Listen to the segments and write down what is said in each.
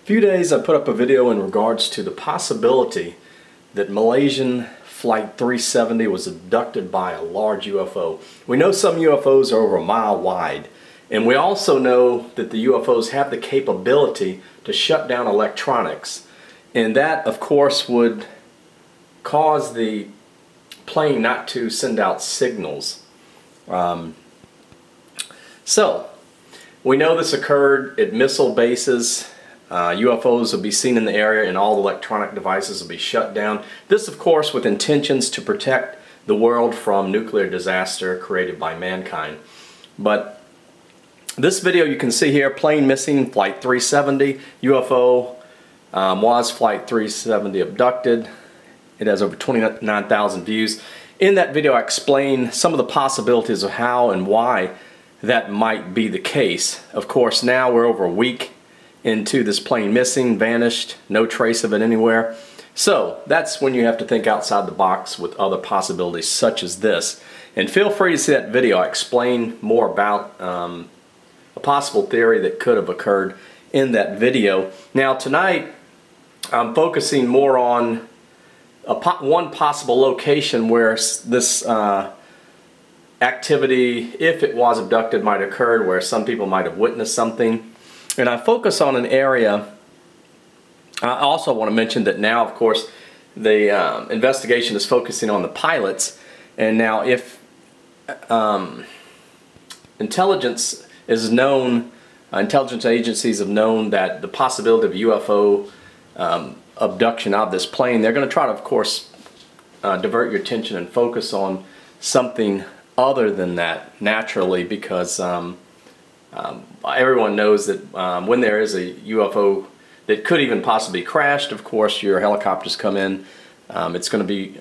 few days I put up a video in regards to the possibility that Malaysian Flight 370 was abducted by a large UFO. We know some UFOs are over a mile wide, and we also know that the UFOs have the capability to shut down electronics, and that of course would cause the plane not to send out signals. So we know this occurred at missile bases. UFOs will be seen in the area and all electronic devices will be shut down. This of course with intentions to protect the world from nuclear disaster created by mankind. But this video you can see here, plane missing, Flight 370, UFO was Flight 370 abducted. It has over 29,000 views. In that video I explain some of the possibilities of how and why that might be the case. Of course now we're over a week into this plane missing, vanished, no trace of it anywhere. So that's when you have to think outside the box with other possibilities such as this. And feel free to see that video. I explain more about a possible theory that could have occurred in that video. Now tonight I'm focusing more on one possible location where this activity, if it was abducted, might have occurred, where some people might have witnessed something. And I focus on an area. I also want to mention that now, of course, the investigation is focusing on the pilots. And now if intelligence is known, intelligence agencies have known that the possibility of UFO abduction of this plane, they're going to try to, of course, divert your attention and focus on something other than that, naturally, because everyone knows that when there is a UFO that could even possibly crash, of course your helicopters come in. It's going to be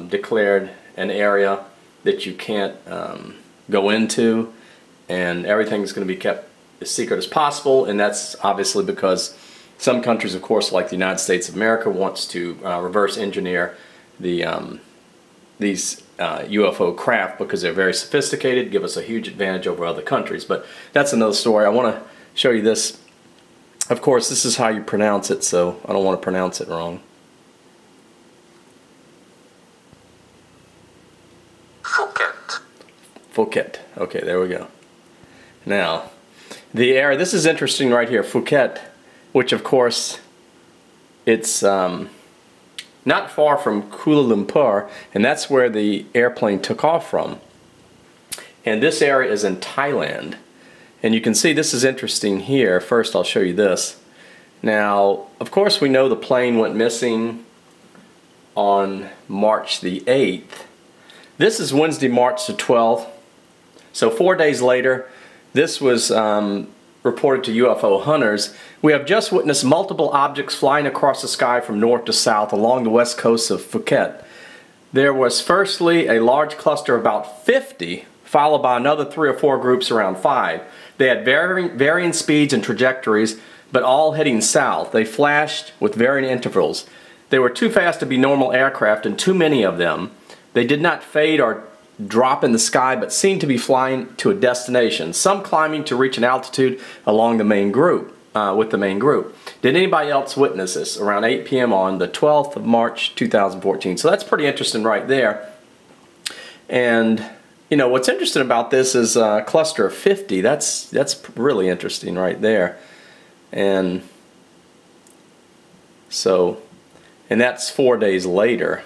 declared an area that you can't go into, and everything's going to be kept as secret as possible. And that's obviously because some countries, of course, like the United States of America, wants to reverse engineer these UFO craft because they're very sophisticated, give us a huge advantage over other countries. But that's another story. I want to show you this. Of course, this is how you pronounce it, so I don't want to pronounce it wrong. Phuket. Phuket. Okay, there we go. Now, the area, this is interesting right here, Phuket, which of course, it's not far from Kuala Lumpur, and that's where the airplane took off from. And this area is in Thailand. And you can see this is interesting here. First I'll show you this. Now, of course we know the plane went missing on March the 8th. This is Wednesday, March the 12th. So 4 days later, this was reported to UFO hunters. We have just witnessed multiple objects flying across the sky from north to south along the west coast of Phuket. There was firstly a large cluster of about 50, followed by another 3 or 4 groups around 5. They had varying speeds and trajectories, but all heading south. They flashed with varying intervals. They were too fast to be normal aircraft, and too many of them. They did not fade or drop in the sky, but seemed to be flying to a destination, some climbing to reach an altitude along the main group, with the main group. Did anybody else witness this around 8 p.m. on the 12th of March 2014? So that's pretty interesting right there. And you know what's interesting about this is a cluster of 50. That's really interesting right there. And so, and that's 4 days later.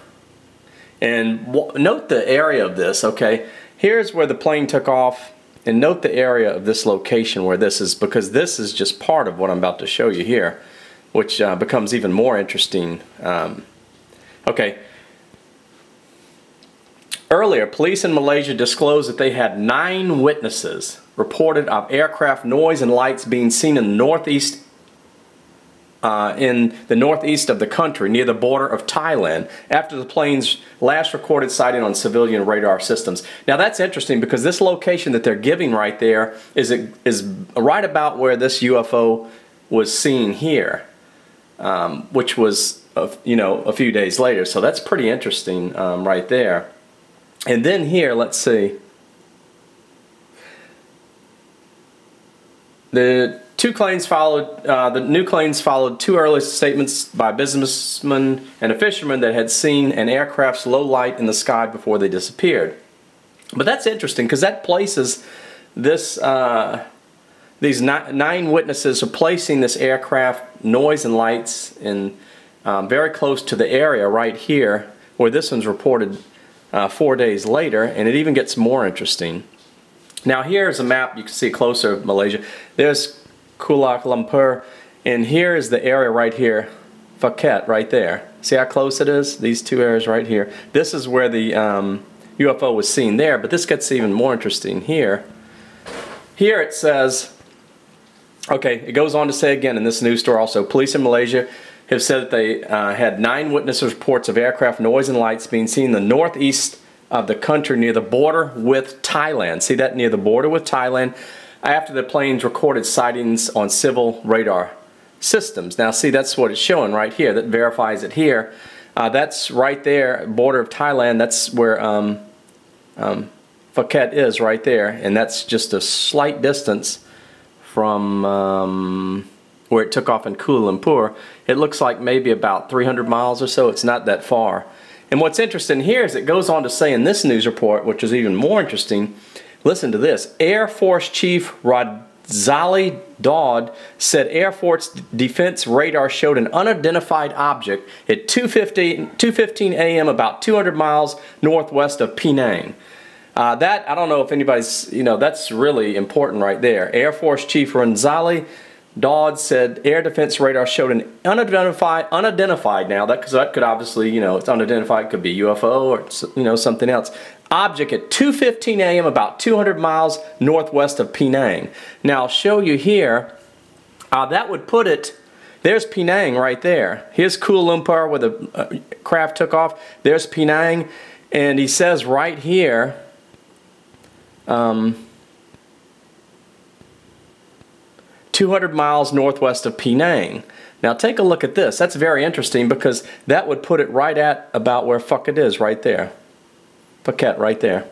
And note the area of this, okay? Here's where the plane took off, and note the area of this location where this is, because this is just part of what I'm about to show you here, which becomes even more interesting. Okay. Earlier, police in Malaysia disclosed that they had 9 witnesses reported of aircraft noise and lights being seen in the northeast of the country, near the border of Thailand, after the plane's last recorded sighting on civilian radar systems. Now that's interesting because this location that they're giving right there is right about where this UFO was seen here, which was a few days later. So that's pretty interesting right there. And then here, let's see. The The new claims followed two early statements by businessmen and a fisherman that had seen an aircraft's low light in the sky before they disappeared. But that's interesting because that places this. These nine witnesses are placing this aircraft noise and lights in very close to the area right here, where this one's reported 4 days later, and it even gets more interesting. Now here's a map you can see closer of Malaysia. There's Kuala Lumpur, and here is the area right here, Phuket, right there. See how close it is? These two areas right here. This is where the UFO was seen there, but this gets even more interesting here. Here it says, okay, it goes on to say again in this news story also, police in Malaysia have said that they had 9 witness reports of aircraft noise and lights being seen in the northeast of the country near the border with Thailand. See that, near the border with Thailand, after the planes recorded sightings on civil radar systems. Now see, that's what it's showing right here. That verifies it here. That's right there, border of Thailand. That's where Phuket is right there, and that's just a slight distance from where it took off in Kuala Lumpur. It looks like maybe about 300 miles or so. It's not that far. And what's interesting here is it goes on to say in this news report, which is even more interesting, listen to this. Air Force Chief Razali Daud said Air Force Defense radar showed an unidentified object at 2:15 a.m. about 200 miles northwest of Penang. That, I don't know if anybody's, that's really important right there. Air Force Chief Razali Daud said air defense radar showed an unidentified now, because that could obviously, it's unidentified, it could be UFO or, something else, object at 2:15 a.m. about 200 miles northwest of Penang. Now I'll show you here, that would put it, there's Penang right there. Here's Kuala Lumpur where the craft took off. There's Penang, and he says right here, 200 miles northwest of Penang. Now take a look at this. That's very interesting because that would put it right at about where Phuket is right there. Phuket right there.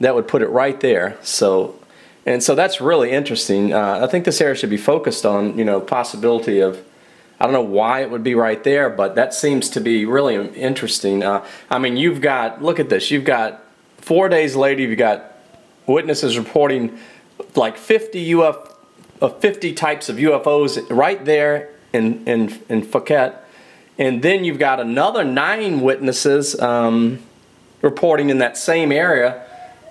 That would put it right there. So that's really interesting. I think this area should be focused on, possibility of, I don't know why it would be right there, but that seems to be really interesting. I mean, you've got, look at this, you've got 4 days later, you've got witnesses reporting like 50 types of UFOs right there in Phuket, and then you've got another 9 witnesses reporting in that same area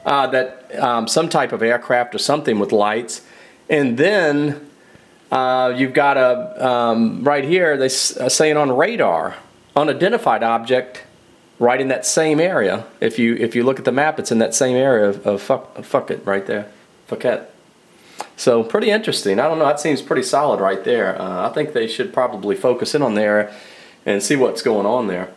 that some type of aircraft or something with lights, and then you've got a right here they saying on radar unidentified object right in that same area. If you look at the map, it's in that same area of Phuket right there, Phuket. So pretty interesting. I don't know, that seems pretty solid right there. I think they should probably focus in on there and see what's going on there.